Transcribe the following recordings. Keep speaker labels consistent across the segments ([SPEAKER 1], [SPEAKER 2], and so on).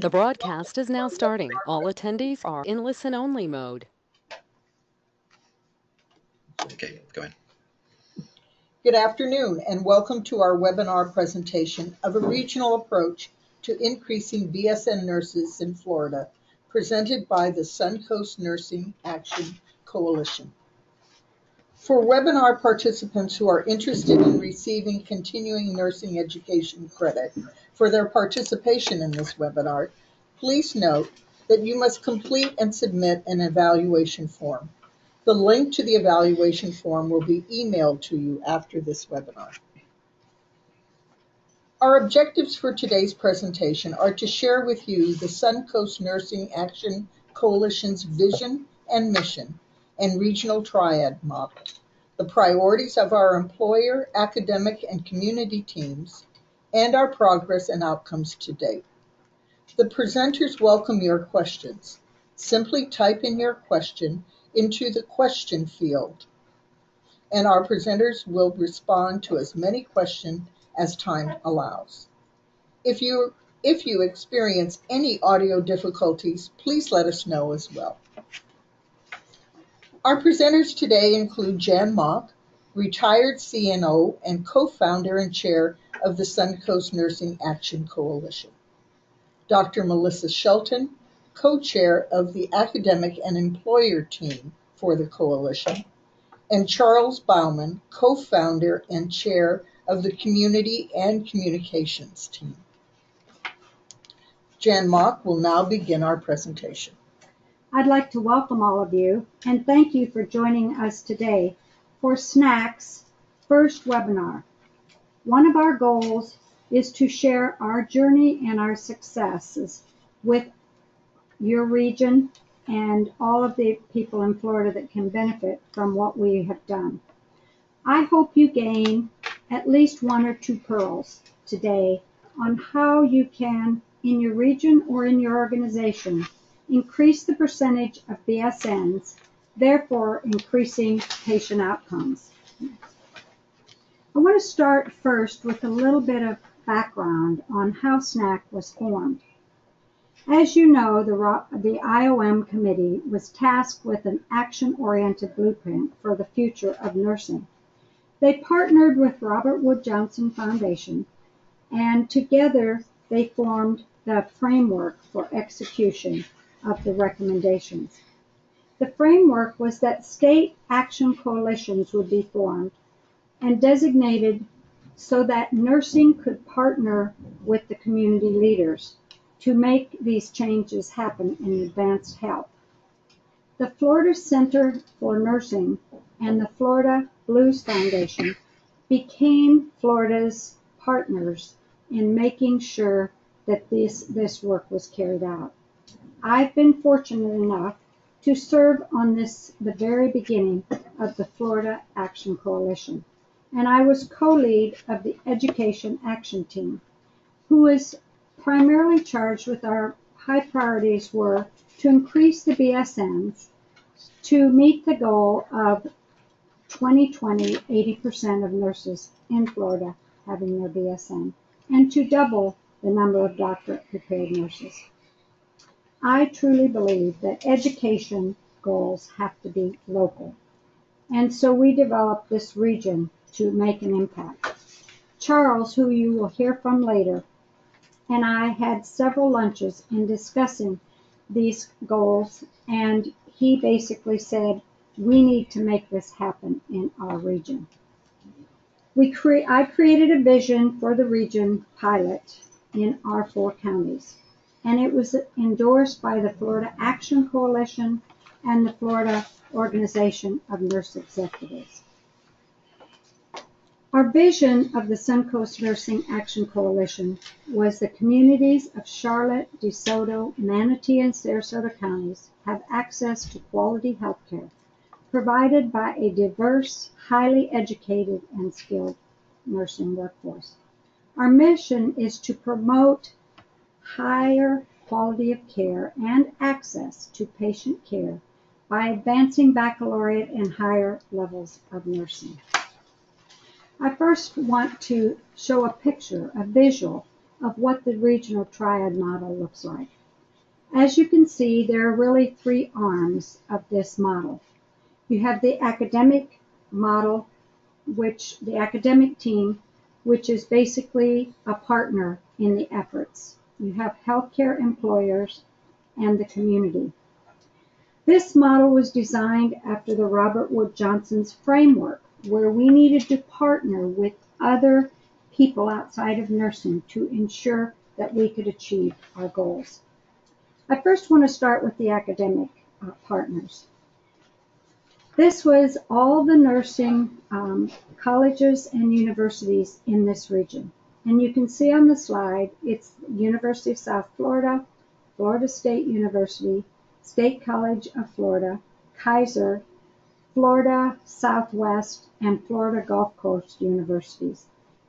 [SPEAKER 1] The broadcast is now starting. All attendees are in listen-only mode.
[SPEAKER 2] Okay, go ahead.
[SPEAKER 3] Good afternoon, and welcome to our webinar presentation of a regional approach to increasing BSN nurses in Florida, presented by the Suncoast Nursing Action Coalition. For webinar participants who are interested in receiving continuing nursing education credit for their participation in this webinar, please note that you must complete and submit an evaluation form. The link to the evaluation form will be emailed to you after this webinar. Our objectives for today's presentation are to share with you the Suncoast Nursing Action Coalition's vision and mission and regional Triad model, the priorities of our employer, academic, and community teams, and our progress and outcomes to date. The presenters welcome your questions. Simply type in your question into the question field, and our presenters will respond to as many questions as time allows. If you experience any audio difficulties, please let us know as well. Our presenters today include Jan Mock, retired CNO and co-founder and chair of the Suncoast Nursing Action Coalition; Dr. Melissa Shelton, co-chair of the academic and employer team for the coalition; and Charles Bauman, co-founder and chair of the community and communications team. Jan Mock will now begin our presentation.
[SPEAKER 4] I'd like to welcome all of you and thank you for joining us today for SNAC's first webinar. One of our goals is to share our journey and our successes with your region and all of the people in Florida that can benefit from what we have done. I hope you gain at least one or two pearls today on how you can, in your region or in your organization, increase the percentage of BSNs, therefore increasing patient outcomes. I want to start first with a little bit of background on how SNAC was formed. As you know, the IOM committee was tasked with an action-oriented blueprint for the future of nursing. They partnered with Robert Wood Johnson Foundation, and together they formed the framework for execution of the recommendations. The framework was that state action coalitions would be formed and designated so that nursing could partner with the community leaders to make these changes happen in advanced health. The Florida Center for Nursing and the Florida Blues Foundation became Florida's partners in making sure that this work was carried out. I've been fortunate enough to serve on the very beginning of the Florida Action Coalition, and I was co-lead of the Education Action Team, who is primarily charged with our high priorities were to increase the BSNs, to meet the goal of 2020, 80% of nurses in Florida having their BSN, and to double the number of doctorate-prepared nurses. I truly believe that education goals have to be local, and so we developed this region to make an impact. Charles, who you will hear from later, and I had several lunches in discussing these goals, and he basically said, we need to make this happen in our region. I created a vision for the region pilot in our 4 counties, and it was endorsed by the Florida Action Coalition and the Florida Organization of Nurse Executives. Our vision of the Suncoast Nursing Action Coalition was the communities of Charlotte, DeSoto, Manatee, and Sarasota counties have access to quality health care provided by a diverse, highly educated, and skilled nursing workforce. Our mission is to promote higher quality of care and access to patient care by advancing baccalaureate and higher levels of nursing. I first want to show a picture, a visual, of what the regional triad model looks like. As you can see, there are really three arms of this model. You have the academic model, the academic team, which is basically a partner in the efforts. You have healthcare employers and the community. This model was designed after the Robert Wood Johnson's framework, where we needed to partner with other people outside of nursing to ensure that we could achieve our goals. I first want to start with the academic partners. This was all the nursing colleges and universities in this region. And you can see on the slide, it's University of South Florida, Florida State University, State College of Florida, Kaiser, Florida Southwest, and Florida Gulf Coast universities.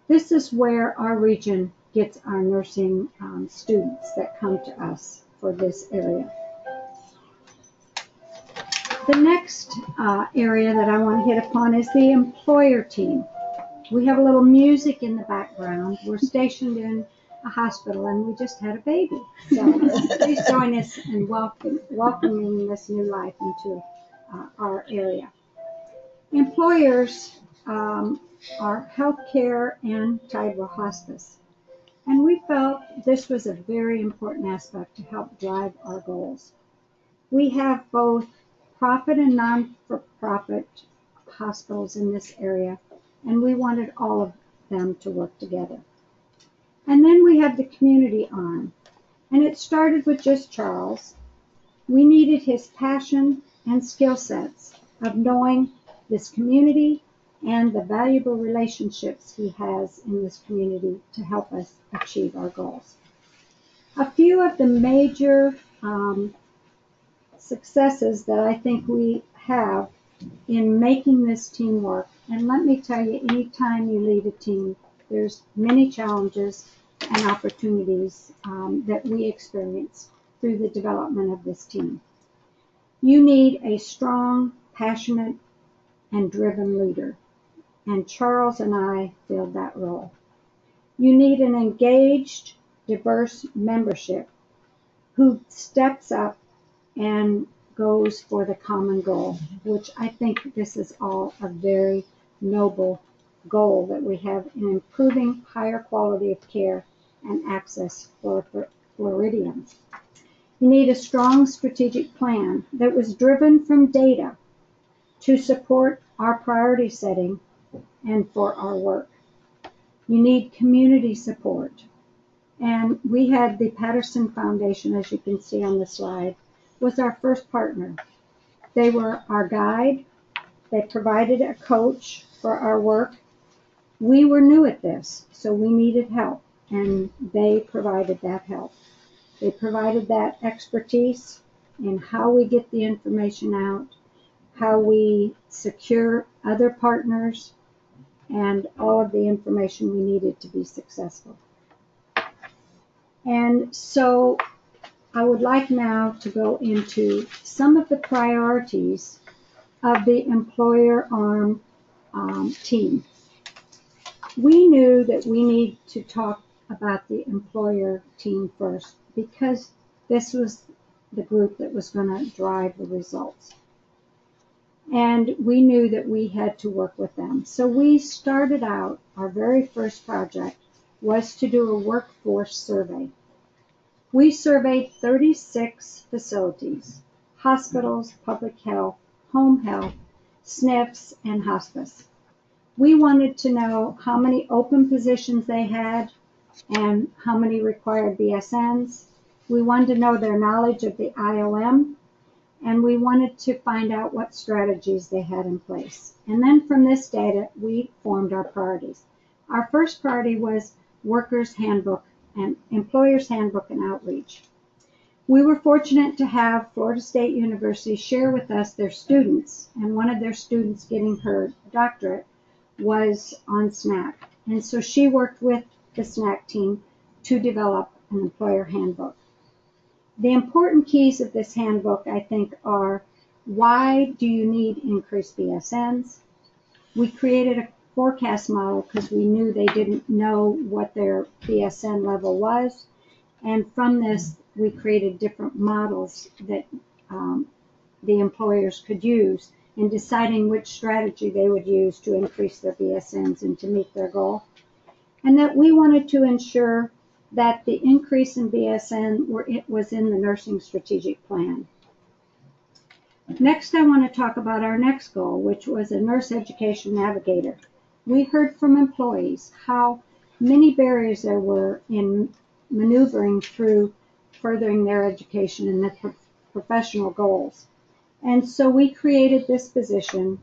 [SPEAKER 4] This is where our region gets our nursing students that come to us for this area. The next area that I want to hit upon is the employer team. We have a little music in the background. We're stationed in a hospital and we just had a baby. So please join us in welcoming this new life into our area. Employers are healthcare and Tidewell Hospice. And we felt this was a very important aspect to help drive our goals. We have both profit and non-for-profit hospitals in this area, and we wanted all of them to work together. And then we have the community arm, and it started with just Charles. We needed his passion and skill sets of knowing this community and the valuable relationships he has in this community to help us achieve our goals. A few of the major successes that I think we have in making this team work, and let me tell you, anytime you lead a team, there's many challenges and opportunities that we experience through the development of this team. You need a strong, passionate, and driven leader, and Charles and I filled that role. You need an engaged, diverse membership who steps up and goes for the common goal, which I think this is all a very noble goal that we have in improving higher quality of care and access for Floridians. You need a strong strategic plan that was driven from data to support our priority setting and for our work. You need community support. And we had the Patterson Foundation, as you can see on the slide, was our first partner. They were our guide. They provided a coach for our work. We were new at this, so we needed help, and they provided that help. They provided that expertise in how we get the information out, how we secure other partners, and all of the information we needed to be successful. And so I would like now to go into some of the priorities of the employer arm team. We knew that we need to talk about the employer team first because this was the group that was going to drive the results. And we knew that we had to work with them. So we started out, our very first project was to do a workforce survey. We surveyed 36 facilities, hospitals, public health, home health, SNFs, and hospice. We wanted to know how many open positions they had and how many required BSNs. We wanted to know their knowledge of the IOM, and we wanted to find out what strategies they had in place. And then from this data, we formed our priorities. Our first priority was Workers' Handbook and Employers' Handbook and Outreach. We were fortunate to have Florida State University share with us their students, and one of their students getting her doctorate was on SNAC. And so she worked with the SNAC team to develop an employer handbook. The important keys of this handbook, I think, are why do you need increased BSNs? We created forecast model because we knew they didn't know what their BSN level was. And from this, we created different models that the employers could use in deciding which strategy they would use to increase their BSNs and to meet their goal. And that we wanted to ensure that the increase in BSN was in the nursing strategic plan. Next, I want to talk about our next goal, which was a nurse education navigator. We heard from employees how many barriers there were in maneuvering through furthering their education and their professional goals. And so we created this position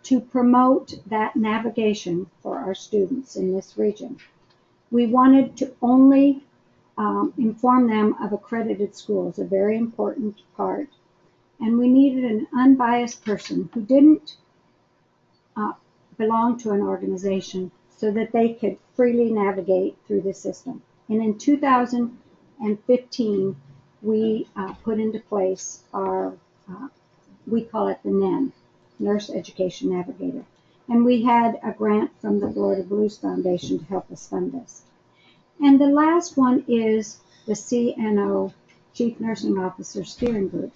[SPEAKER 4] to promote that navigation for our students in this region. We wanted to only inform them of accredited schools, a very important part. And we needed an unbiased person who didn't belong to an organization so that they could freely navigate through the system. And in 2015, we put into place our, we call it the NEN, Nurse Education Navigator. And we had a grant from the Florida Blues Foundation to help us fund this. And the last one is the CNO, Chief Nursing Officer Steering Group.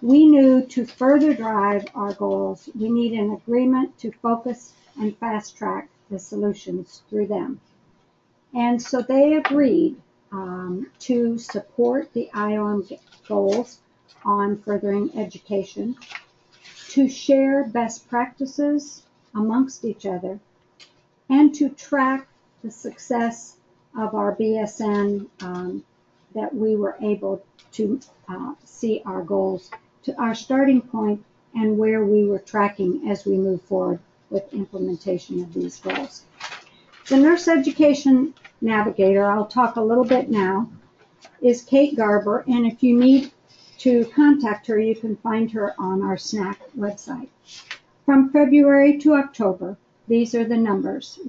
[SPEAKER 4] We knew to further drive our goals, we need an agreement to focus and fast track the solutions through them. And so they agreed to support the IOM goals on furthering education, to share best practices amongst each other, and to track the success of our BSN that we were able to see our goals to our starting point and where we were tracking as we move forward with implementation of these goals. The Nurse Education Navigator, I'll talk a little bit now, is Kate Garber, and if you need to contact her, you can find her on our SNAC website. From February to October, these are the numbers.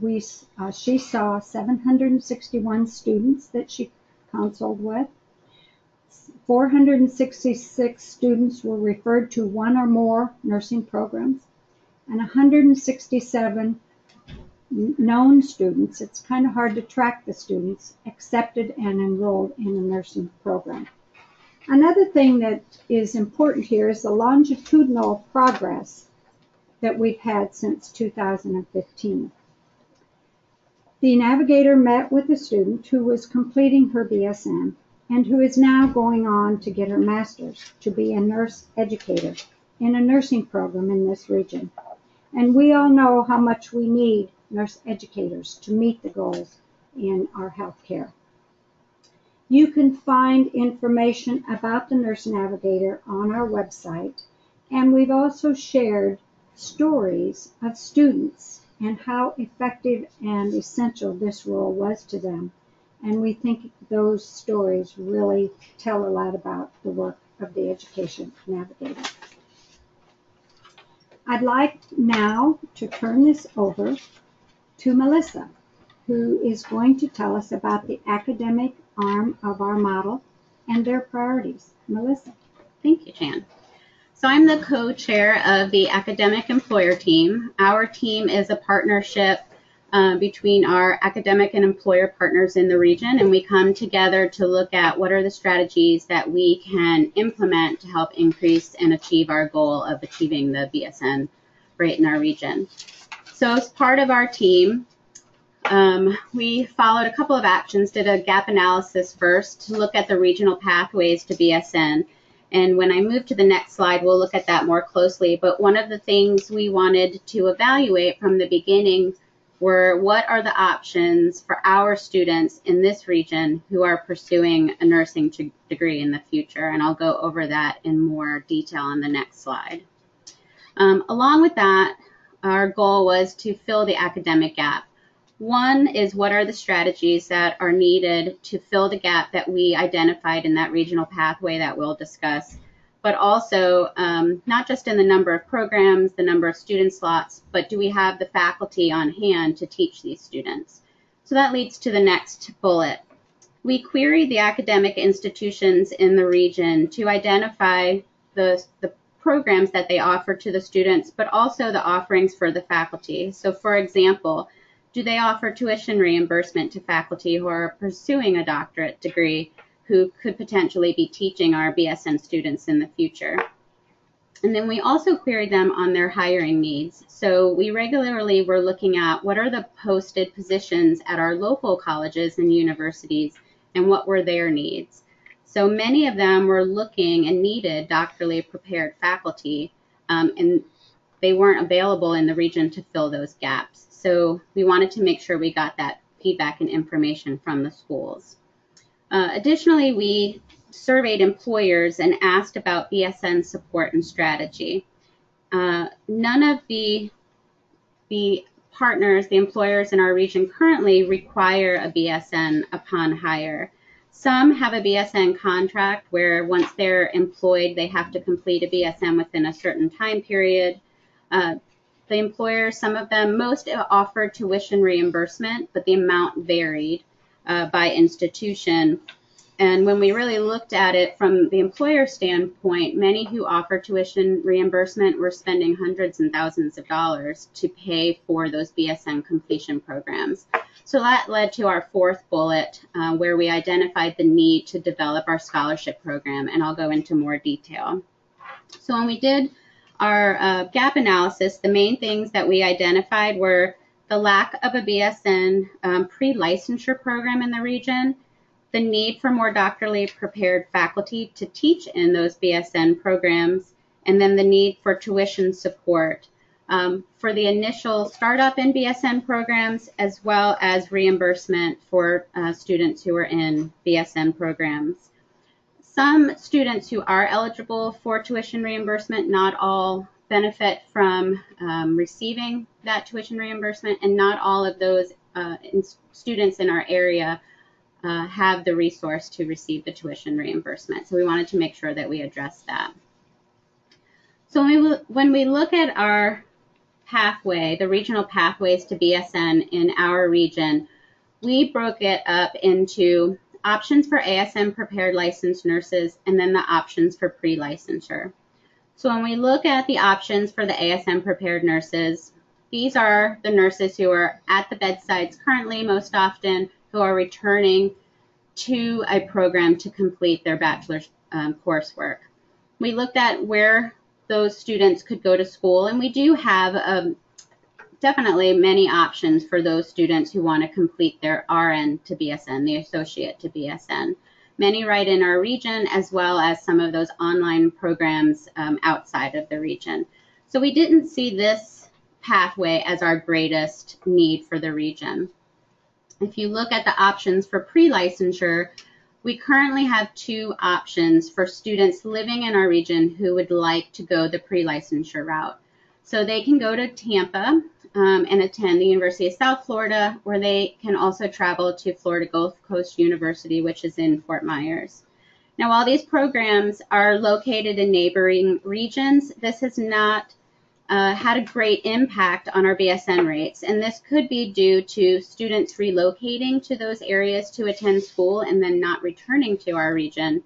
[SPEAKER 4] She saw 761 students that she consulted with. 466 students were referred to one or more nursing programs, and 167 known students, it's kind of hard to track the students, accepted and enrolled in a nursing program. Another thing that is important here is the longitudinal progress that we've had since 2015. The navigator met with a student who was completing her BSN and who is now going on to get her master's to be a nurse educator in a nursing program in this region. And we all know how much we need nurse educators to meet the goals in our healthcare. You can find information about the Nurse Navigator on our website, and we've also shared stories of students and how effective and essential this role was to them. And we think those stories really tell a lot about the work of the Education Navigator. I'd like now to turn this over to Melissa, who is going to tell us about the academic arm of our model and their priorities. Melissa.
[SPEAKER 5] Thank you, Jan. So I'm the co-chair of the academic employer team. Our team is a partnership between our academic and employer partners in the region, and we come together to look at what are the strategies that we can implement to help increase and achieve our goal of achieving the BSN rate in our region. So as part of our team, we followed a couple of actions, did a gap analysis first to look at the regional pathways to BSN. And when I move to the next slide, we'll look at that more closely. But one of the things we wanted to evaluate from the beginning were what are the options for our students in this region who are pursuing a nursing degree in the future. And I'll go over that in more detail on the next slide. Along with that, our goal was to fill the academic gap. One is what are the strategies that are needed to fill the gap that we identified in that regional pathway that we'll discuss, but also not just in the number of programs, the number of student slots, but do we have the faculty on hand to teach these students? So that leads to the next bullet. We queried the academic institutions in the region to identify the programs that they offer to the students, but also the offerings for the faculty. So for example, do they offer tuition reimbursement to faculty who are pursuing a doctorate degree who could potentially be teaching our BSN students in the future? And then we also queried them on their hiring needs. So we regularly were looking at what are the posted positions at our local colleges and universities and what were their needs. So many of them were looking and needed doctorally prepared faculty, and they weren't available in the region to fill those gaps. So we wanted to make sure we got that feedback and information from the schools. Additionally, we surveyed employers and asked about BSN support and strategy. None of the partners, the employers in our region currently require a BSN upon hire. Some have a BSN contract where once they're employed, they have to complete a BSN within a certain time period. The employers, some of them, most offer tuition reimbursement, but the amount varied by institution. And when we really looked at it from the employer standpoint, many who offer tuition reimbursement were spending hundreds and thousands of dollars to pay for those BSN completion programs. So that led to our fourth bullet, where we identified the need to develop our scholarship program, and I'll go into more detail. So when we did our gap analysis, the main things that we identified were the lack of a BSN pre-licensure program in the region, the need for more doctorally prepared faculty to teach in those BSN programs, and then the need for tuition support for the initial startup in BSN programs, as well as reimbursement for students who are in BSN programs. Some students who are eligible for tuition reimbursement, not all benefit from receiving that tuition reimbursement, and not all of those students in our area have the resource to receive the tuition reimbursement. So we wanted to make sure that we address that. So when we look at our pathway, the regional pathways to BSN in our region, we broke it up into options for ASN-prepared licensed nurses and then the options for pre-licensure. So when we look at the options for the ASN-prepared nurses, these are the nurses who are at the bedsides currently most often, who are returning to a program to complete their bachelor's coursework. We looked at where those students could go to school, and we do have definitely many options for those students who want to complete their RN to BSN, the associate to BSN. Many right in our region, as well as some of those online programs outside of the region. So we didn't see this pathway as our greatest need for the region. If you look at the options for pre-licensure, we currently have two options for students living in our region who would like to go the pre-licensure route. So they can go to Tampa and attend the University of South Florida, or they can also travel to Florida Gulf Coast University, which is in Fort Myers. Now, while these programs are located in neighboring regions, this has not had a great impact on our BSN rates, and this could be due to students relocating to those areas to attend school and then not returning to our region,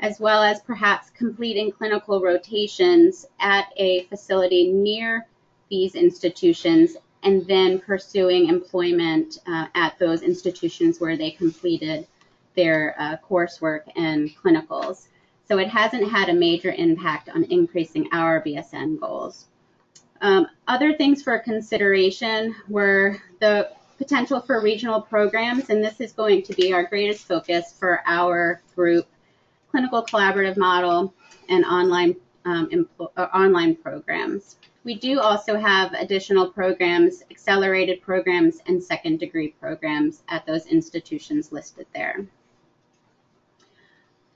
[SPEAKER 5] as well as perhaps completing clinical rotations at a facility near these institutions and then pursuing employment at those institutions where they completed their coursework and clinicals. So it hasn't had a major impact on increasing our BSN goals. Other things for consideration were the potential for regional programs, and this is going to be our greatest focus for our group, clinical collaborative model, and online programs. We do also have additional programs, accelerated programs, and second degree programs at those institutions listed there.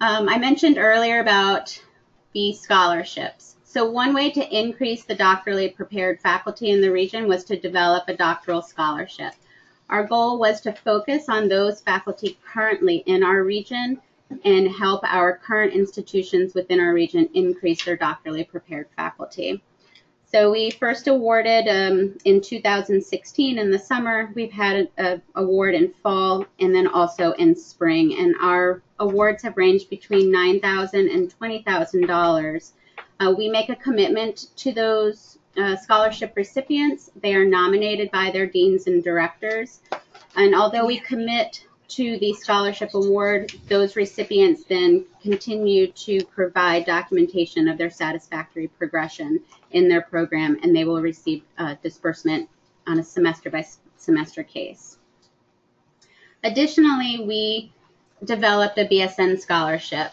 [SPEAKER 5] I mentioned earlier about the scholarships. So one way to increase the doctorally prepared faculty in the region was to develop a doctoral scholarship. Our goal was to focus on those faculty currently in our region and help our current institutions within our region increase their doctorally prepared faculty. So we first awarded in 2016 in the summer. We've had an award in fall and then also in spring, and our awards have ranged between $9,000 and $20,000 We make a commitment to those scholarship recipients. They are nominated by their deans and directors. And although we commit to the scholarship award, those recipients then continue to provide documentation of their satisfactory progression in their program, and they will receive disbursement on a semester by semester case. Additionally, we developed a BSN scholarship.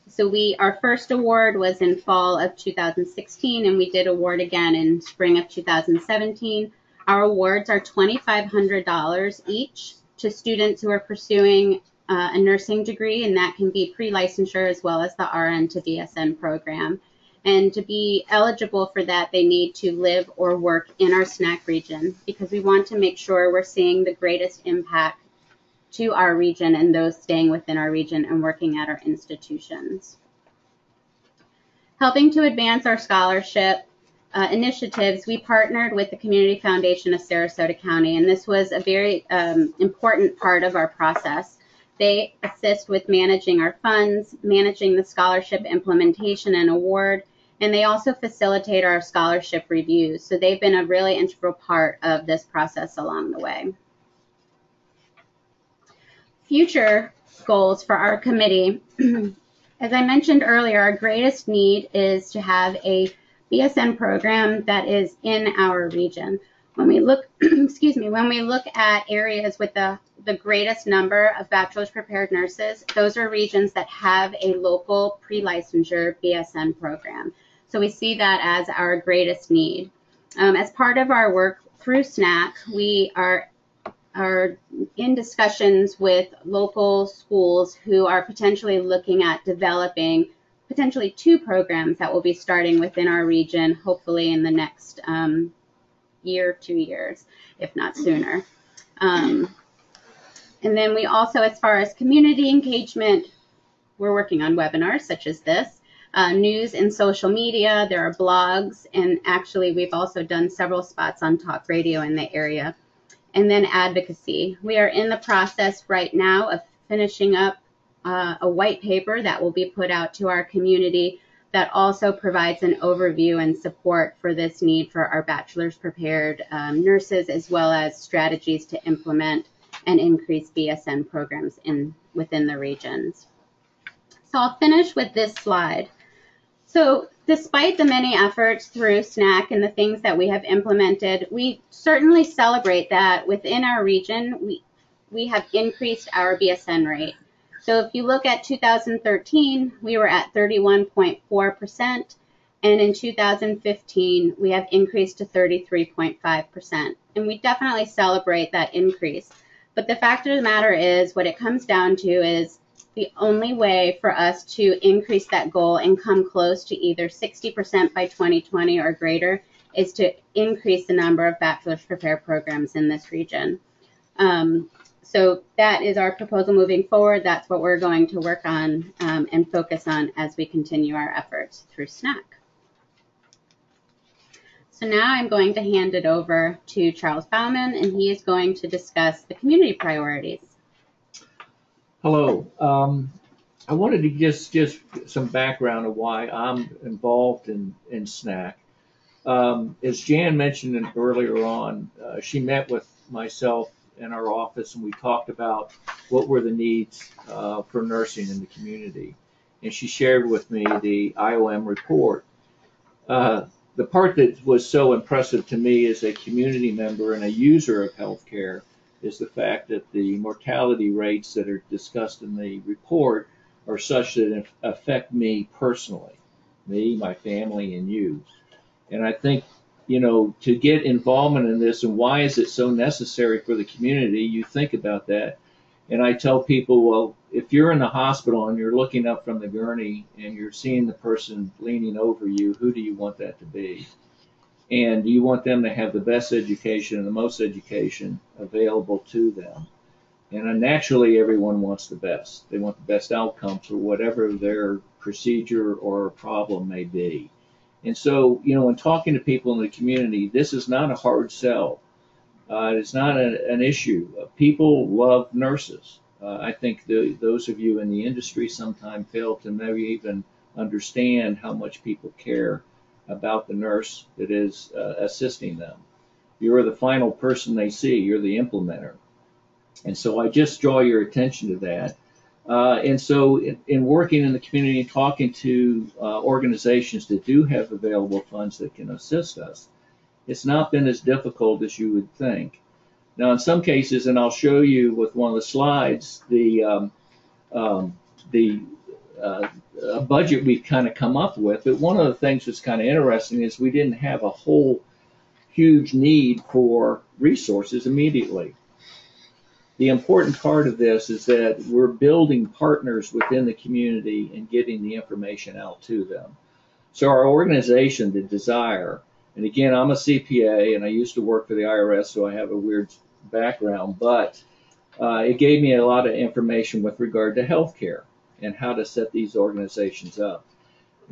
[SPEAKER 5] So our first award was in fall of 2016, and we did award again in spring of 2017. Our awards are $2,500 each to students who are pursuing a nursing degree, and that can be pre-licensure as well as the RN to BSN program. And to be eligible for that, they need to live or work in our SNAC region, because we want to make sure we're seeing the greatest impact to our region and those staying within our region and working at our institutions. Helping to advance our scholarship initiatives, we partnered with the Community Foundation of Sarasota County, and this was a very important part of our process. They assist with managing our funds, managing the scholarship implementation and award, and they also facilitate our scholarship reviews. So they've been a really integral part of this process along the way. Future goals for our committee. As I mentioned earlier, our greatest need is to have a BSN program that is in our region. When we look, when we look at areas with the greatest number of bachelor's prepared nurses, those are regions that have a local pre-licensure BSN program. So we see that as our greatest need. As part of our work through SNAC, we are in discussions with local schools who are potentially looking at developing potentially 2 programs that will be starting within our region, hopefully in the next year, 2 years, if not sooner. And then we also, as far as community engagement, we're working on webinars such as this, news and social media, there are blogs, and actually we've also done several spots on talk radio in the area. And then advocacy. We are in the process right now of finishing up a white paper that will be put out to our community that also provides an overview and support for this need for our bachelor's prepared nurses, as well as strategies to implement and increase BSN programs within the regions. So I'll finish with this slide. So despite the many efforts through SNAC and the things that we have implemented, we certainly celebrate that within our region, we have increased our BSN rate. So if you look at 2013, we were at 31.4%, and in 2015, we have increased to 33.5%. And we definitely celebrate that increase. But the fact of the matter is, what it comes down to is the only way for us to increase that goal and come close to either 60% by 2020 or greater is to increase the number of bachelor's prepared programs in this region. So that is our proposal moving forward. That's what we're going to work on and focus on as we continue our efforts through SNAC. So now I'm going to hand it over to Charles Bauman, and he is going to discuss the community priorities.
[SPEAKER 6] Hello. I wanted to just some background of why I'm involved in SNAC. As Jan mentioned earlier on, she met with myself in our office, and we talked about what were the needs for nursing in the community. And she shared with me the IOM report. The part that was so impressive to me as a community member and a user of healthcare is the fact that the mortality rates that are discussed in the report are such that affect me personally, me, my family, and you. And I think, to get involvement in this and why is it so necessary for the community, you think about that. And I tell people, well, if you're in the hospital and you're looking up from the gurney and you're seeing the person leaning over you, who do you want that to be? And do you want them to have the best education and the most education available to them? And naturally, everyone wants the best. They want the best outcome for whatever their procedure or problem may be. And so, in talking to people in the community, this is not a hard sell. It's not an issue. People love nurses. I think those of you in the industry sometimes fail to maybe even understand how much people care about the nurse that is assisting them. You're the final person they see. You're the implementer. And so I just draw your attention to that. And so in working in the community and talking to organizations that do have available funds that can assist us, it's not been as difficult as you would think. Now, in some cases, and I'll show you with one of the slides, the budget we've kind of come up with. But one of the things that's kind of interesting is we didn't have a whole huge need for resources immediately. The important part of this is that we're building partners within the community and getting the information out to them. So our organization, the Desire, and again, I'm a CPA and I used to work for the IRS, so I have a weird background, but it gave me a lot of information with regard to healthcare and how to set these organizations up.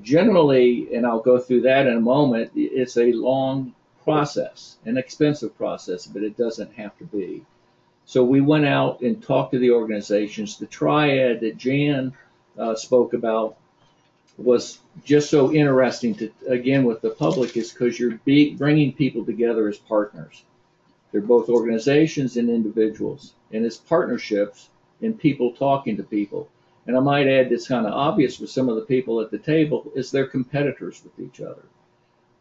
[SPEAKER 6] Generally, and I'll go through that in a moment, it's a long process, an expensive process, but it doesn't have to be. So we went out and talked to the organizations. The Triad that Jan spoke about was just so interesting to, again, with the public, is because you're bringing people together as partners. They're both organizations and individuals, and it's partnerships and people talking to people. And I might add, it's kind of obvious with some of the people at the table, is they're competitors with each other.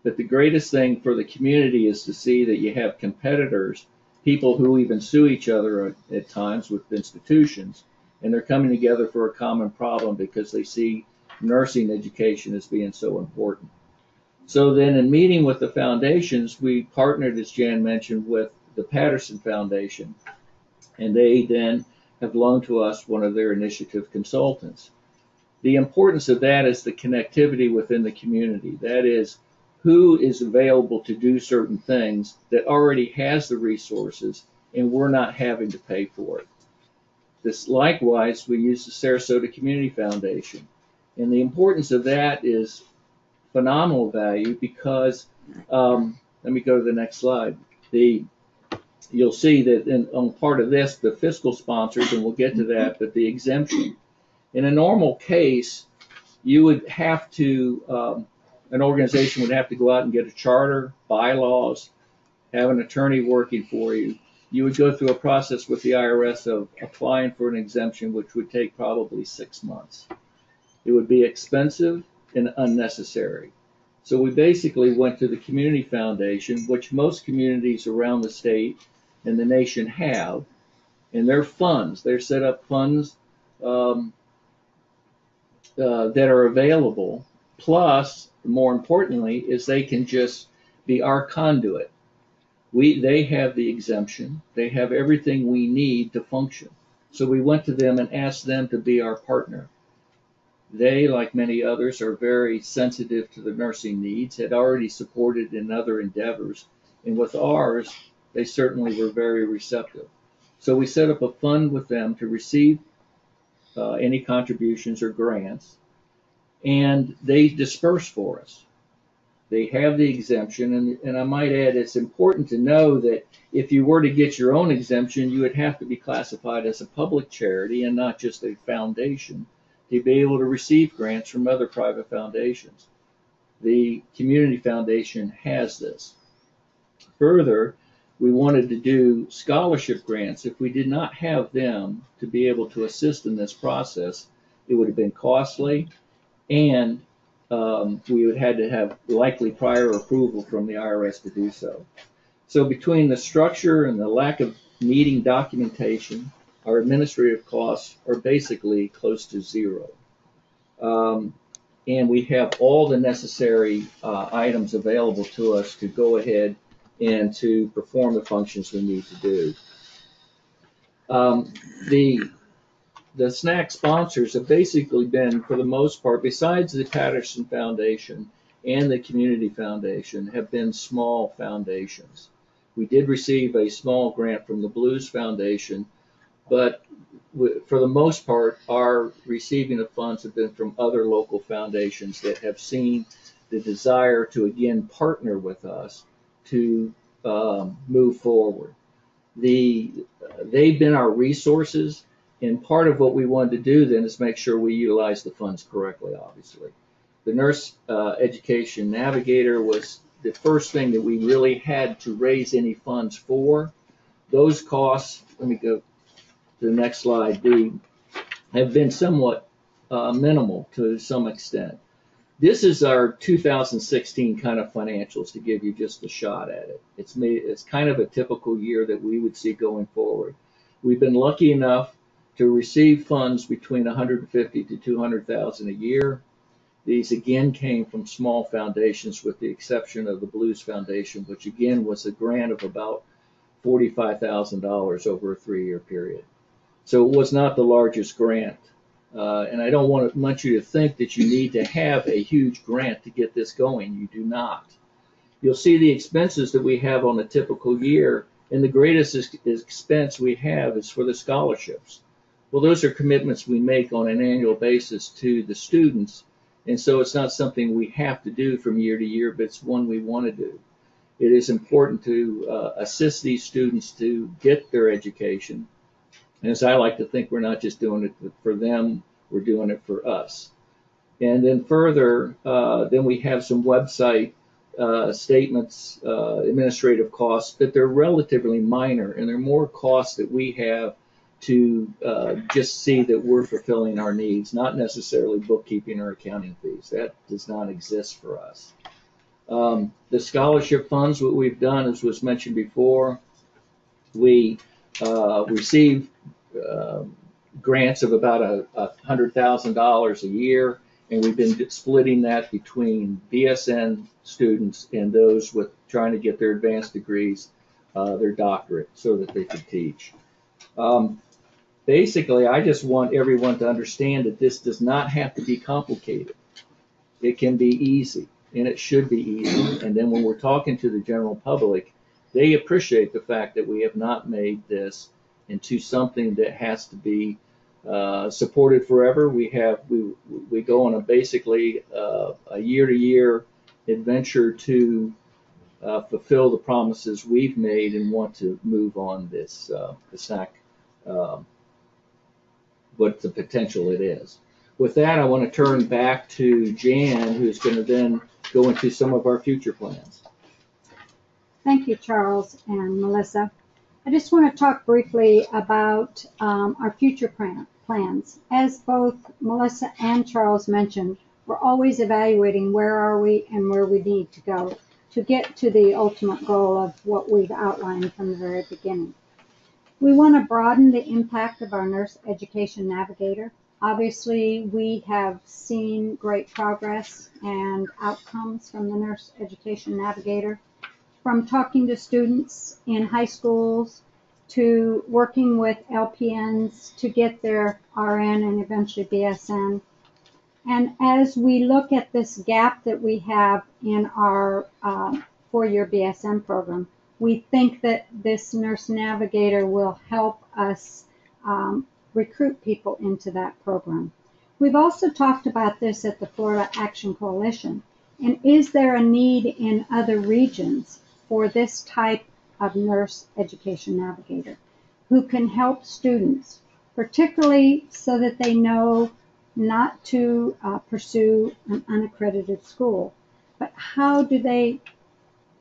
[SPEAKER 6] But the greatest thing for the community is to see that you have competitors, people who even sue each other at times with institutions, and they're coming together for a common problem because they see nursing education as being so important. So then in meeting with the foundations, we partnered, as Jan mentioned, with the Patterson Foundation, and they then have loaned to us one of their initiative consultants. The importance of that is the connectivity within the community. That is, who is available to do certain things that already has the resources and we're not having to pay for it. This, likewise, we use the Sarasota Community Foundation. And the importance of that is phenomenal value because, let me go to the next slide. You'll see that on part of this, the fiscal sponsors, and we'll get to that, but the exemption. In a normal case, you would have to, an organization would have to go out and get a charter, bylaws, have an attorney working for you. You would go through a process with the IRS of applying for an exemption, which would take probably 6 months. It would be expensive and unnecessary. So we basically went to the Community Foundation, which most communities around the state and the nation have, and their funds, they're set up funds that are available. Plus, more importantly, is they can just be our conduit. They have the exemption. They have everything we need to function. So we went to them and asked them to be our partner. They, like many others, are very sensitive to the nursing needs, had already supported in other endeavors, and with ours, they certainly were very receptive. So we set up a fund with them to receive any contributions or grants, and they disperse for us. They have the exemption, and I might add, it's important to know that if you were to get your own exemption, you would have to be classified as a public charity and not just a foundation to be able to receive grants from other private foundations. The Community Foundation has this. Further, we wanted to do scholarship grants. If we did not have them to be able to assist in this process, it would have been costly, and we would have had to have likely prior approval from the IRS to do so. So between the structure and the lack of needing documentation, our administrative costs are basically close to zero. And we have all the necessary items available to us to go ahead and to perform the functions we need to do. The SNAC sponsors have basically been, for the most part, besides the Patterson Foundation and the Community Foundation, have been small foundations. We did receive a small grant from the Blues Foundation, but for the most part, our receiving of funds have been from other local foundations that have seen the desire to, again, partner with us to move forward. They've been our resources, and part of what we wanted to do then is make sure we utilize the funds correctly, obviously. the Nurse Education Navigator was the first thing that we really had to raise any funds for. Those costs, let me go to the next slide, have been somewhat minimal to some extent. This is our 2016 kind of financials to give you just a shot at it. It's kind of a typical year that we would see going forward. We've been lucky enough to receive funds between $150,000 to $200,000 a year. These again came from small foundations with the exception of the Blues Foundation, which again was a grant of about $45,000 over a 3-year period. So it was not the largest grant. And I don't want you to think that you need to have a huge grant to get this going. You do not. You'll see the expenses that we have on a typical year, and the greatest expense we have is for the scholarships. Well, those are commitments we make on an annual basis to the students, and so it's not something we have to do from year to year, but it's one we want to do. It is important to assist these students to get their education. And as I like to think, we're not just doing it for them, we're doing it for us. And then further, then we have some website statements, administrative costs, but they're relatively minor, and they're more costs that we have to just see that we're fulfilling our needs, not necessarily bookkeeping or accounting fees. That does not exist for us. The scholarship funds, what we've done, as was mentioned before, we receive grants of about $100,000 a year, and we've been splitting that between BSN students and those with trying to get their advanced degrees, their doctorate, so that they could teach. Basically, I just want everyone to understand that this does not have to be complicated. It can be easy, and it should be easy. And then when we're talking to the general public, they appreciate the fact that we have not made this into something that has to be supported forever. We go on a basically a year-to-year adventure to fulfill the promises we've made and want to move on this the SNAC, what the potential it is. With that, I want to turn back to Jan, who's going to then go into some of our future plans.
[SPEAKER 4] Thank you, Charles and Melissa. I just want to talk briefly about our future plans. As both Melissa and Charles mentioned, we're always evaluating where are we and where we need to go to get to the ultimate goal of what we've outlined from the very beginning. We want to broaden the impact of our Nurse Education Navigator. Obviously, we have seen great progress and outcomes from the Nurse Education Navigator, from talking to students in high schools to working with LPNs to get their RN and eventually BSN. And as we look at this gap that we have in our 4-year BSN program, we think that this Nurse Navigator will help us recruit people into that program. We've also talked about this at the Florida Action Coalition. And is there a need in other regions for this type of Nurse Education Navigator who can help students, particularly so that they know not to pursue an unaccredited school, but how do they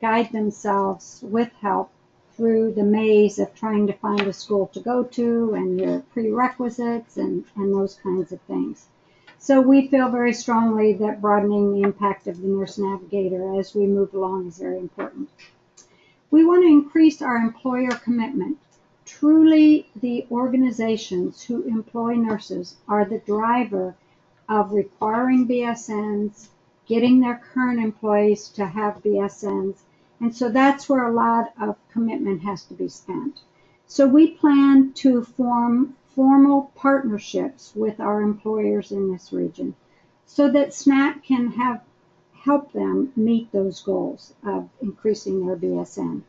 [SPEAKER 4] guide themselves with help through the maze of trying to find a school to go to and your prerequisites and those kinds of things. So we feel very strongly that broadening the impact of the Nurse Navigator as we move along is very important. We want to increase our employer commitment. Truly, the organizations who employ nurses are the driver of requiring BSNs, getting their current employees to have BSNs, and so that's where a lot of commitment has to be spent. So we plan to form formal partnerships with our employers in this region so that SNAC can help them meet those goals of increasing their BSN.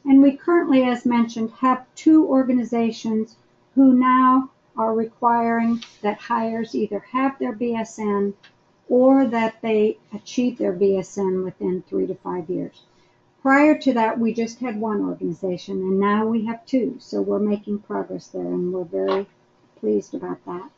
[SPEAKER 4] And we currently, as mentioned, have 2 organizations who now are requiring that hires either have their BSN or that they achieve their BSN within 3 to 5 years. Prior to that, we just had 1 organization, and now we have 2. So we're making progress there, and we're very pleased about that.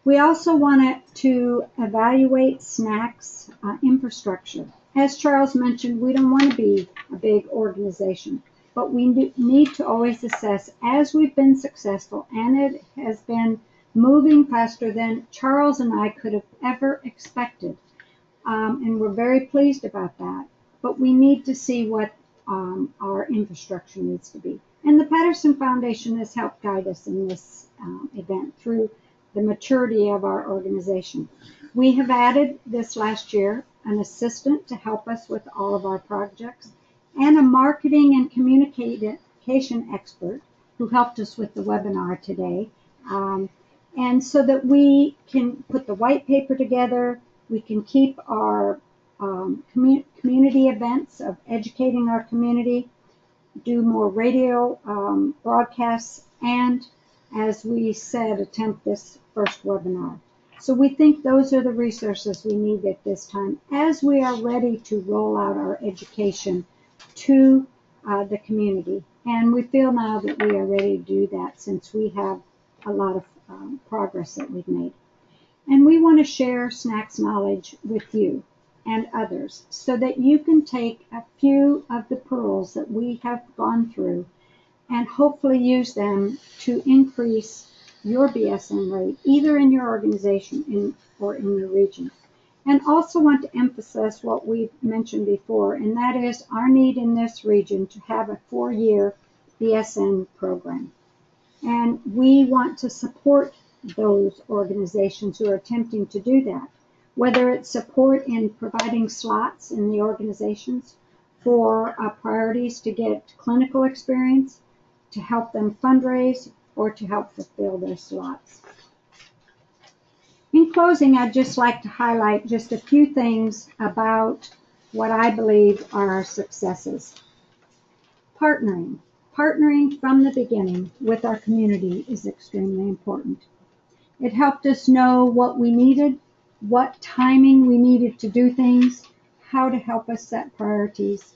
[SPEAKER 4] We also wanted to evaluate SNAC's infrastructure. As Charles mentioned, we don't want to be a big organization, but we need to always assess as we've been successful, and it has been moving faster than Charles and I could have ever expected. And we're very pleased about that. But we need to see what our infrastructure needs to be. And the Patterson Foundation has helped guide us in this event through the maturity of our organization. We have added this last year an assistant to help us with all of our projects and a marketing and communication expert who helped us with the webinar today. And so that we can put the white paper together, we can keep our community events of educating our community, do more radio broadcasts, and, as we said, attempt this first webinar. So we think those are the resources we need at this time as we are ready to roll out our education to the community. And we feel now that we are ready to do that since we have a lot of progress that we've made. And we want to share SNAC's knowledge with you and others so that you can take a few of the pearls that we have gone through and hopefully use them to increase your BSN rate, either in your organization or in your region. And also want to emphasize what we've mentioned before, and that is our need in this region to have a 4-year BSN program. And we want to support those organizations who are attempting to do that, whether it's support in providing slots in the organizations for priorities to get clinical experience, to help them fundraise, or to help fulfill their slots. In closing, I'd just like to highlight just a few things about what I believe are our successes. Partnering from the beginning with our community is extremely important. It helped us know what we needed, what timing we needed to do things, how to help us set priorities,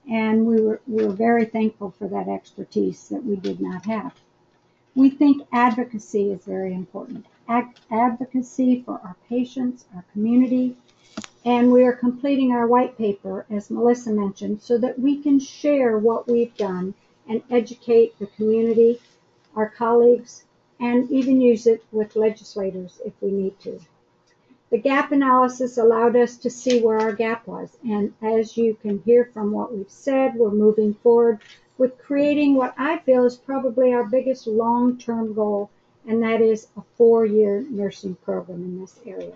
[SPEAKER 4] and we were very thankful for that expertise that we did not have. We think advocacy is very important. Advocacy for our patients, our community, and we are completing our white paper, as Melissa mentioned, so that we can share what we've done and educate the community, our colleagues, and even use it with legislators if we need to. The gap analysis allowed us to see where our gap was, and as you can hear from what we've said, we're moving forward with creating what I feel is probably our biggest long-term goal, and that is a 4-year nursing program in this area.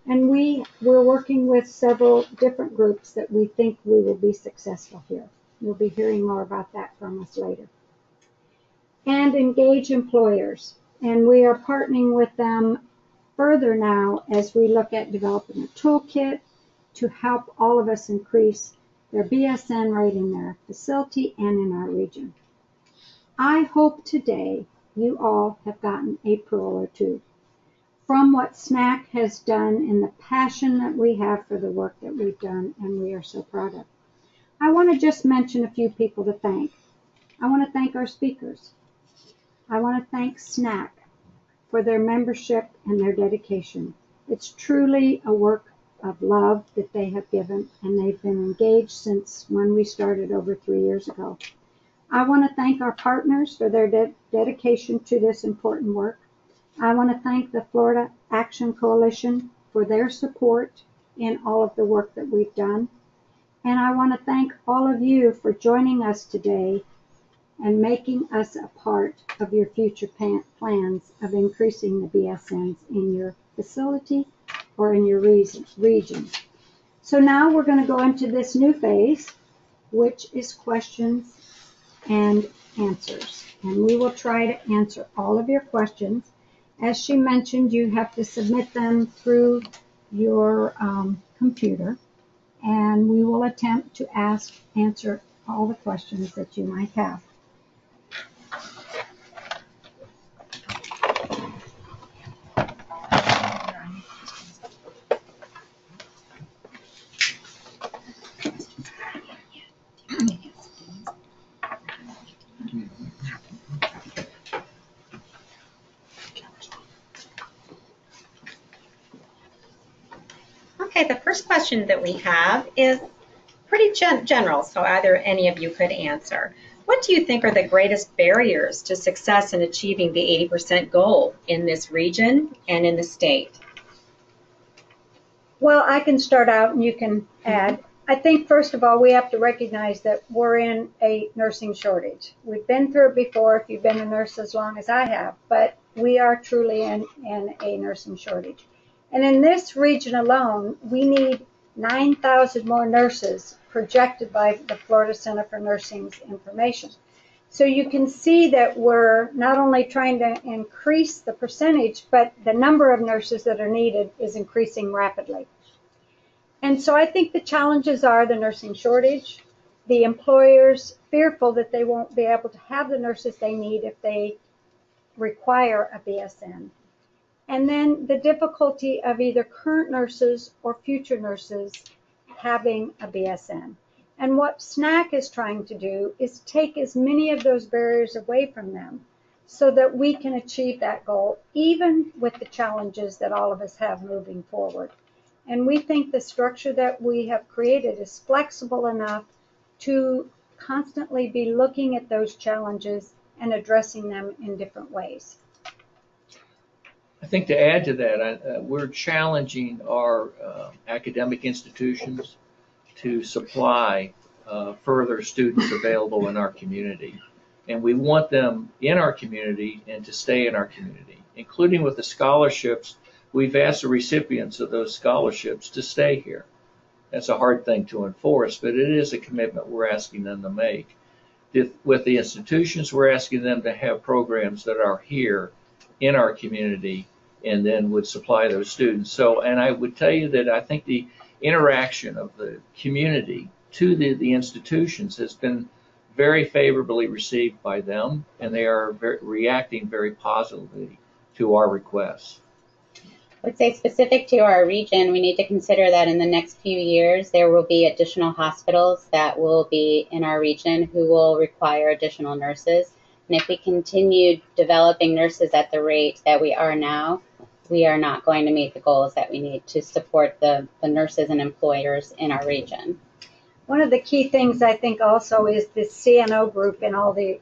[SPEAKER 4] And we're working with several different groups that we think we will be successful here. You'll be hearing more about that from us later. And engage employers, and we are partnering with them further now as we look at developing a toolkit to help all of us increase their BSN rate in their facility and in our region. I hope today you all have gotten a pearl or two from what SNAC has done and the passion that we have for the work that we've done and we are so proud of. I want to just mention a few people to thank. I want to thank our speakers. I want to thank SNAC for their membership and their dedication. It's truly a work of love that they have given, and they've been engaged since when we started over 3 years ago. I want to thank our partners for their dedication to this important work. I want to thank the Florida Action Coalition for their support in all of the work that we've done. And I want to thank all of you for joining us today and making us a part of your future plans of increasing the BSNs in your facility or in your region. So now we're going to go into this new phase, which is questions and answers. And we will try to answer all of your questions. As she mentioned, you have to submit them through your computer, and we will attempt to answer all the questions that you might have.
[SPEAKER 7] Okay, the first question that we have is pretty general, so either any of you could answer. What do you think are the greatest barriers to success in achieving the 80% goal in this region and in the state?
[SPEAKER 4] Well, I can start out and you can add. I think, first of all, we have to recognize that we're in a nursing shortage. We've been through it before if you've been a nurse as long as I have, but we are truly in a nursing shortage. And in this region alone, we need 9,000 more nurses projected by the Florida Center for Nursing's information. So you can see that we're not only trying to increase the percentage, but the number of nurses that are needed is increasing rapidly. And so I think the challenges are the nursing shortage, the employers fearful that they won't be able to have the nurses they need if they require a BSN. And then the difficulty of either current nurses or future nurses having a BSN. And what SNAC is trying to do is take as many of those barriers away from them so that we can achieve that goal, even with the challenges that all of us have moving forward. And we think the structure that we have created is flexible enough to constantly be looking at those challenges and addressing them in different ways.
[SPEAKER 6] I think to add to that, we're challenging our academic institutions to supply further students available in our community. And we want them in our community and to stay in our community, including with the scholarships. We've asked the recipients of those scholarships to stay here. That's a hard thing to enforce, but it is a commitment we're asking them to make. With the institutions, we're asking them to have programs that are here in our community and then would supply those students. So, and I would tell you that I think the interaction of the community to the institutions has been very favorably received by them, and they are reacting very positively to our requests.
[SPEAKER 5] I would say specific to our region, we need to consider that in the next few years, there will be additional hospitals that will be in our region who will require additional nurses. And if we continue developing nurses at the rate that we are now, we are not going to meet the goals that we need to support the nurses and employers in our region.
[SPEAKER 4] One of the key things I think also is the CNO group in all the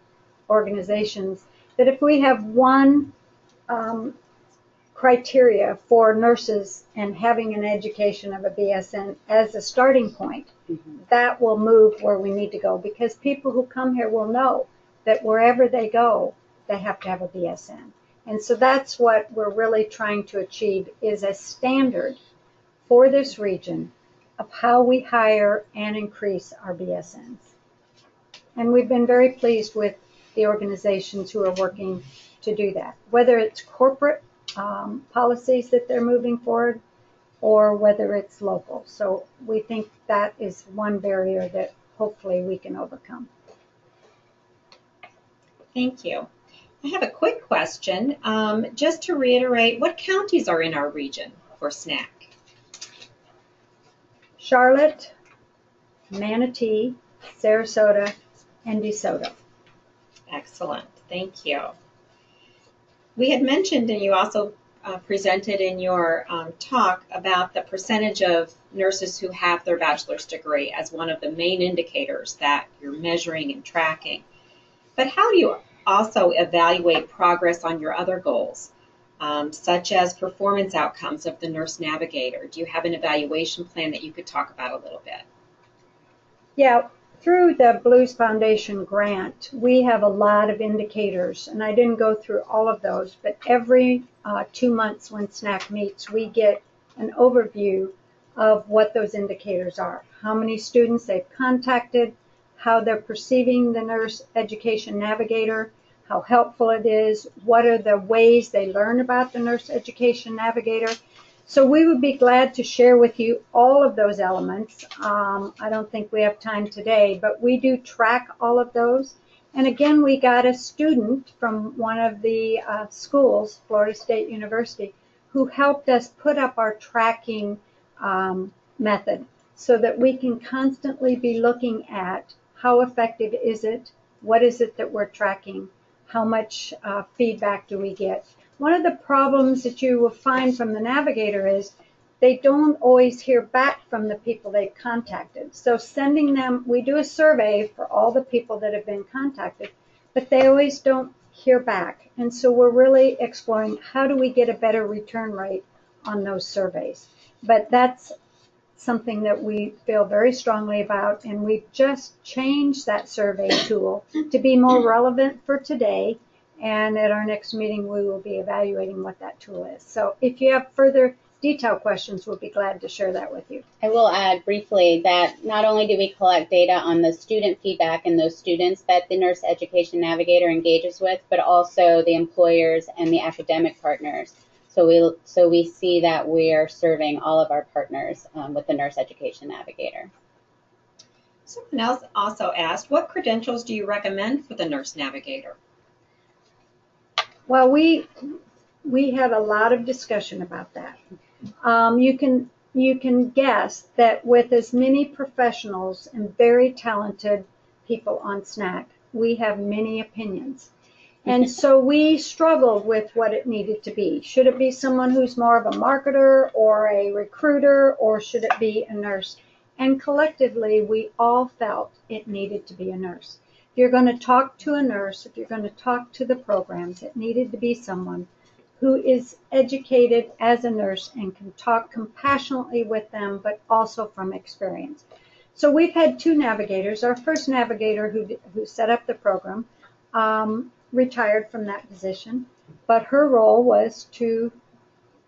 [SPEAKER 4] organizations, that if we have one criteria for nurses and having an education of a BSN as a starting point, that will move where we need to go, because people who come here will know that wherever they go, they have to have a BSN. And so that's what we're really trying to achieve, is a standard for this region of how we hire and increase our BSNs. And we've been very pleased with the organizations who are working to do that, whether it's corporate policies that they're moving forward or whether it's local. So we think that is one barrier that hopefully we can overcome.
[SPEAKER 7] Thank you. I have a quick question. Just to reiterate, what counties are in our region for SNAC?
[SPEAKER 4] Charlotte, Manatee, Sarasota, and DeSoto.
[SPEAKER 7] Excellent. Thank you. We had mentioned, and you also presented in your talk about the percentage of nurses who have their bachelor's degree as one of the main indicators that you're measuring and tracking. But how do you also evaluate progress on your other goals, such as performance outcomes of the Nurse Navigator? Do you have an evaluation plan that you could talk about a little bit?
[SPEAKER 4] Yeah, through the Blues Foundation grant, we have a lot of indicators, and I didn't go through all of those, but every 2 months when SNAC meets, we get an overview of what those indicators are, how many students they've contacted, how they're perceiving the Nurse Education Navigator, how helpful it is, what are the ways they learn about the Nurse Education Navigator. So we would be glad to share with you all of those elements. I don't think we have time today, but we do track all of those. And again, we got a student from one of the schools, Florida State University, who helped us put up our tracking method so that we can constantly be looking at how effective is it, what is it that we're tracking, how much feedback do we get. One of the problems that you will find from the Navigator is they don't always hear back from the people they've contacted. So sending them, we do a survey for all the people that have been contacted, but they always don't hear back. And so we're really exploring how do we get a better return rate on those surveys. But that's something that we feel very strongly about, and we've just changed that survey tool to be more relevant for today. And at our next meeting, we will be evaluating what that tool is. So if you have further detailed questions, we'll be glad to share that with you.
[SPEAKER 5] I will add briefly that not only do we collect data on the student feedback and those students that the Nurse Education Navigator engages with, but also the employers and the academic partners. So we see that we are serving all of our partners with the Nurse Education Navigator.
[SPEAKER 7] Someone else also asked, what credentials do you recommend for the Nurse Navigator?
[SPEAKER 4] Well, we had a lot of discussion about that. You can guess that with as many professionals and very talented people on SNAC, we have many opinions. And so we struggled with what it needed to be. Should it be someone who's more of a marketer or a recruiter, or should it be a nurse? And collectively, we all felt it needed to be a nurse. If you're going to talk to a nurse, if you're going to talk to the programs, it needed to be someone who is educated as a nurse and can talk compassionately with them, but also from experience. So we've had two navigators. Our first navigator who set up the program retired from that position, but her role was to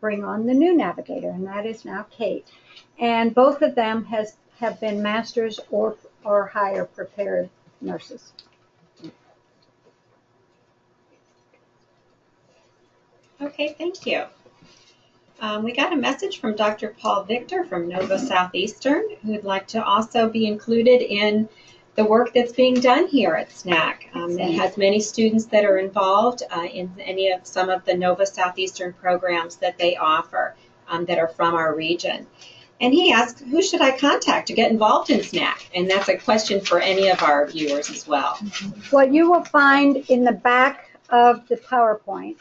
[SPEAKER 4] bring on the new navigator, and that is now Kate. And both of them have been masters or higher prepared nurses.
[SPEAKER 7] Okay, thank you. We got a message from Dr. Paul Victor from Nova Southeastern, who'd like to also be included in the work that's being done here at SNAC. It has many students that are involved in some of the Nova Southeastern programs that they offer that are from our region. And he asked, who should I contact to get involved in SNAC? And that's a question for any of our viewers as well.
[SPEAKER 4] What you will find in the back of the PowerPoint,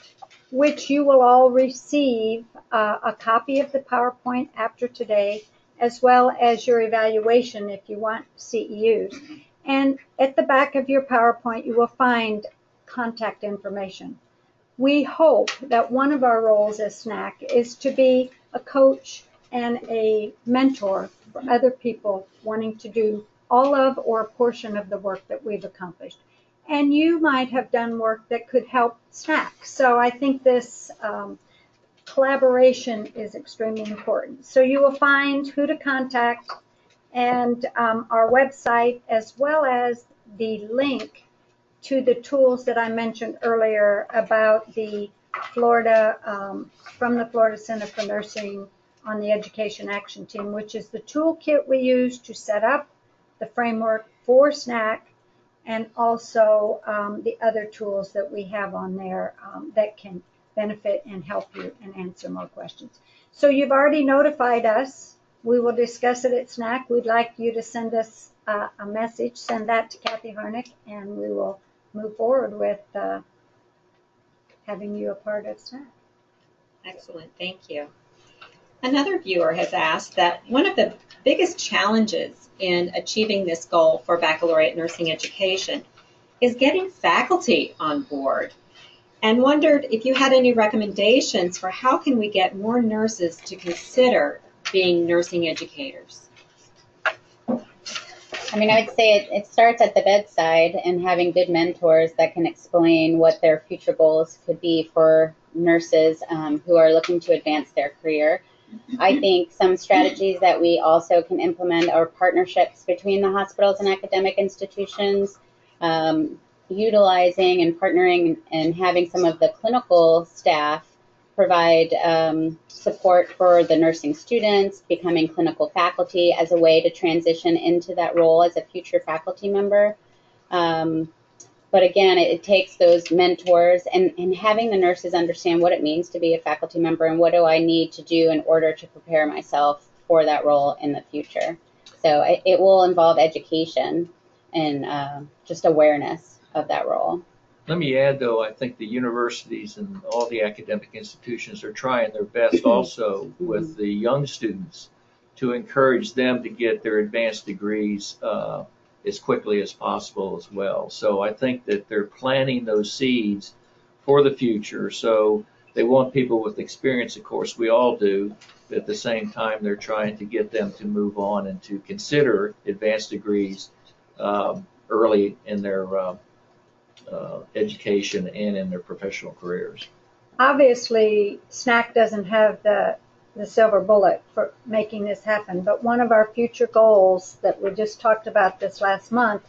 [SPEAKER 4] which you will all receive a copy of the PowerPoint after today, as well as your evaluation if you want CEUs. And at the back of your PowerPoint, you will find contact information. We hope that one of our roles as SNAC is to be a coach and a mentor for other people wanting to do all of or a portion of the work that we've accomplished. And you might have done work that could help SNAC. So I think this collaboration is extremely important. So you will find who to contact and our website, as well as the link to the tools that I mentioned earlier about the Florida, from the Florida Center for Nursing on the Education Action Team, which is the toolkit we use to set up the framework for SNAC, and also the other tools that we have on there that can benefit and help you and answer more questions. So you've already notified us. We will discuss it at SNAC. We'd like you to send us a message, send that to Kathy Harnick, and we will move forward with having you a part of SNAC.
[SPEAKER 7] Excellent, thank you. Another viewer has asked that one of the biggest challenges in achieving this goal for baccalaureate nursing education is getting faculty on board, and wondered if you had any recommendations for how can we get more nurses to consider being nursing educators.
[SPEAKER 5] I mean, I would say it starts at the bedside and having good mentors that can explain what their future goals could be for nurses who are looking to advance their career. I think some strategies that we also can implement are partnerships between the hospitals and academic institutions, utilizing and partnering and having some of the clinical staff provide support for the nursing students, becoming clinical faculty as a way to transition into that role as a future faculty member. But again, it takes those mentors and having the nurses understand what it means to be a faculty member and what do I need to do in order to prepare myself for that role in the future. So it will involve education and just awareness of that role.
[SPEAKER 6] Let me add, though, I think the universities and all the academic institutions are trying their best also with the young students to encourage them to get their advanced degrees as quickly as possible as well. So I think that they're planting those seeds for the future. So they want people with experience, of course, we all do. But at the same time, they're trying to get them to move on and to consider advanced degrees early in their education and in their professional careers.
[SPEAKER 8] Obviously, SNAC doesn't have the silver bullet for making this happen, but one of our future goals that we just talked about this last month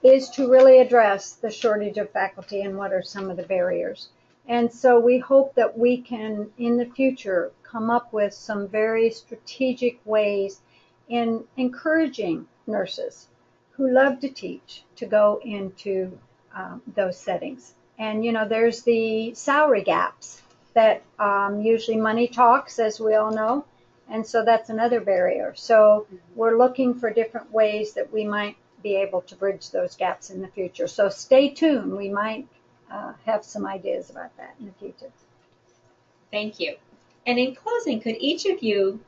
[SPEAKER 8] is to really address the shortage of faculty and what are some of the barriers. And so we hope that we can, in the future, come up with some very strategic ways in encouraging nurses who love to teach to go into those settings. And, you know, there's the salary gaps that usually money talks, as we all know. And so that's another barrier. So we're looking for different ways that we might be able to bridge those gaps in the future. So stay tuned. We might have some ideas about that in the future.
[SPEAKER 7] Thank you. And in closing, could each of you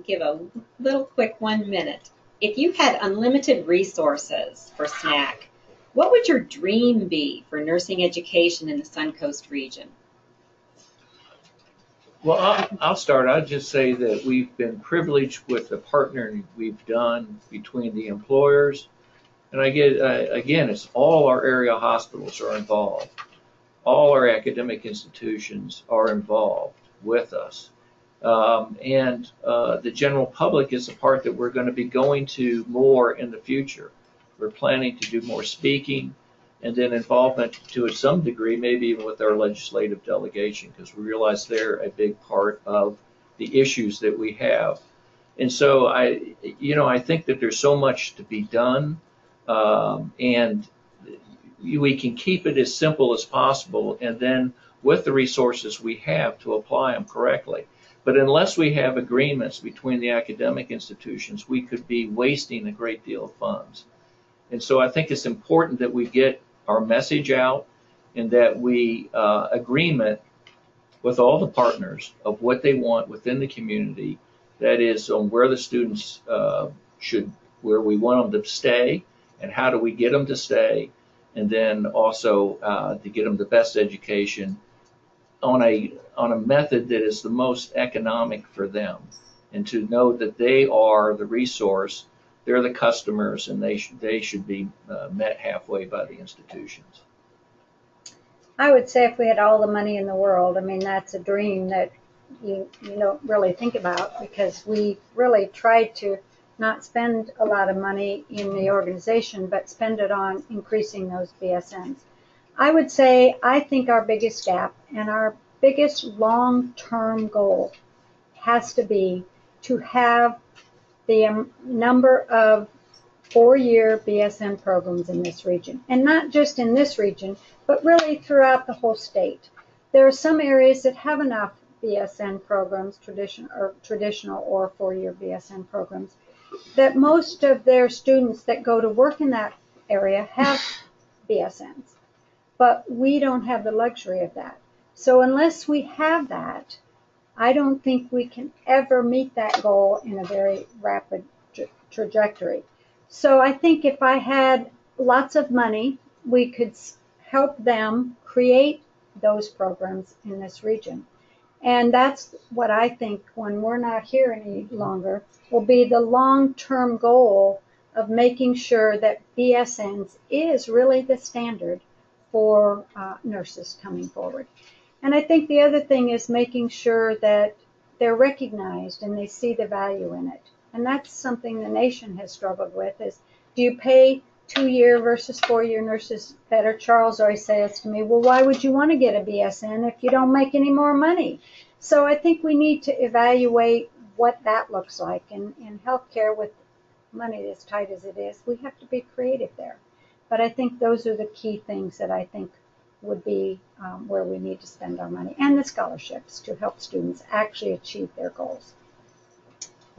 [SPEAKER 7] give a little quick 1 minute? If you had unlimited resources for SNAC, what would your dream be for nursing education in the Suncoast region?
[SPEAKER 6] Well, I'll start. I'll just say that we've been privileged with the partnering we've done between the employers. And again, it's all our area hospitals are involved. All our academic institutions are involved with us. And the general public is a part that we're going to be going to more in the future. We're planning to do more speaking and then involvement to some degree, maybe even with our legislative delegation, because we realize they're a big part of the issues that we have. And so I think that there's so much to be done, and we can keep it as simple as possible, and then with the resources we have to apply them correctly. But unless we have agreements between the academic institutions, we could be wasting a great deal of funds. And so I think it's important that we get our message out and that we agreement with all the partners of what they want within the community. That is on where the students where we want them to stay and how do we get them to stay. And then also to get them the best education on a method that is the most economic for them, and to know that they are the resource, they're the customers, and they should be met halfway by the institutions.
[SPEAKER 8] I would say if we had all the money in the world, I mean, that's a dream that you don't really think about, because we really tried to not spend a lot of money in the organization, but spend it on increasing those BSNs. I would say I think our biggest gap and our biggest long-term goal has to be to have the number of 4-year BSN programs in this region. And not just in this region, but really throughout the whole state. There are some areas that have enough BSN programs, traditional or 4-year BSN programs, that most of their students that go to work in that area have BSNs. But we don't have the luxury of that. So unless we have that, I don't think we can ever meet that goal in a very rapid trajectory. So I think if I had lots of money, we could help them create those programs in this region. And that's what I think, when we're not here any longer, will be the long-term goal of making sure that BSNs is really the standard for nurses coming forward. And I think the other thing is making sure that they're recognized and they see the value in it. And that's something the nation has struggled with, is do you pay 2-year versus 4-year nurses better? Charles always says to me, well, why would you want to get a BSN if you don't make any more money? So I think we need to evaluate what that looks like. And in healthcare, with money as tight as it is, we have to be creative there. But I think those are the key things that I think would be where we need to spend our money, and the scholarships to help students actually achieve their goals.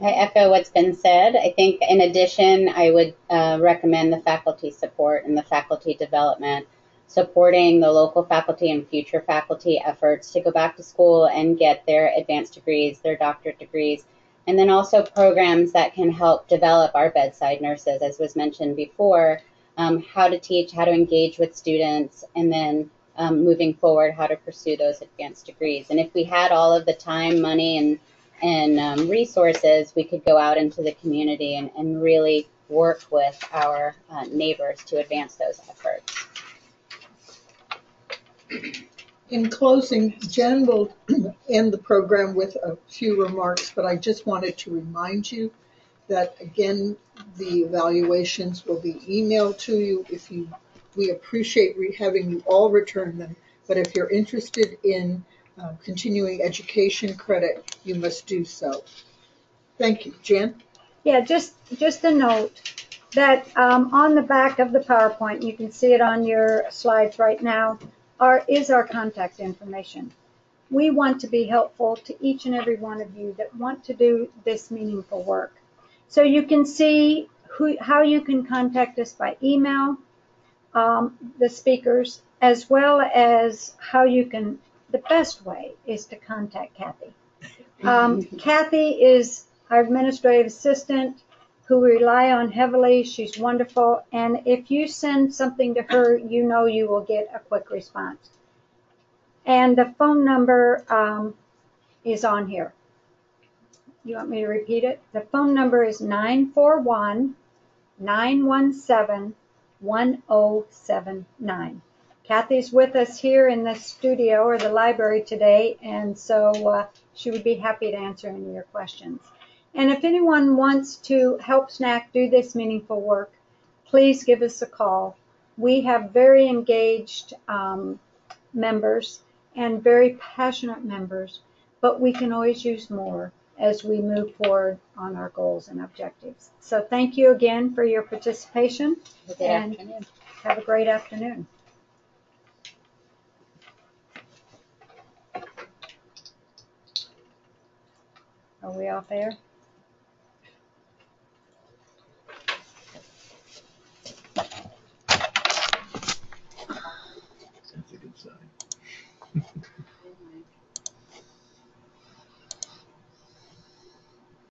[SPEAKER 5] I echo what's been said. I think in addition, I would recommend the faculty support and the faculty development. supporting the local faculty and future faculty efforts to go back to school and get their advanced degrees, their doctorate degrees, and then also programs that can help develop our bedside nurses, as was mentioned before, how to teach, how to engage with students, and then moving forward, how to pursue those advanced degrees. And if we had all of the time, money, and resources, we could go out into the community and really work with our neighbors to advance those efforts.
[SPEAKER 3] In closing, Jen will end the program with a few remarks, but I just wanted to remind you that, again, the evaluations will be emailed to you. We appreciate having you all return them, but if you're interested in continuing education credit, you must do so. Thank you. Jen?
[SPEAKER 8] Yeah, just a note that on the back of the PowerPoint, you can see it on your slides right now, is our contact information. We want to be helpful to each and every one of you that want to do this meaningful work. So you can see how you can contact us by email, the speakers, as well as how you can, the best way is to contact Kathy. Kathy is our administrative assistant who we rely on heavily. She's wonderful. And if you send something to her, you know you will get a quick response. And the phone number is on here. You want me to repeat it? The phone number is 941-917-1079. Kathy's with us here in the studio or the library today, and so she would be happy to answer any of your questions. And if anyone wants to help SNAC do this meaningful work, please give us a call. We have very engaged members and very passionate members, but we can always use more as we move forward on our goals and objectives. So thank you again for your participation.
[SPEAKER 5] Good afternoon.
[SPEAKER 8] Have a great afternoon. Are we off air?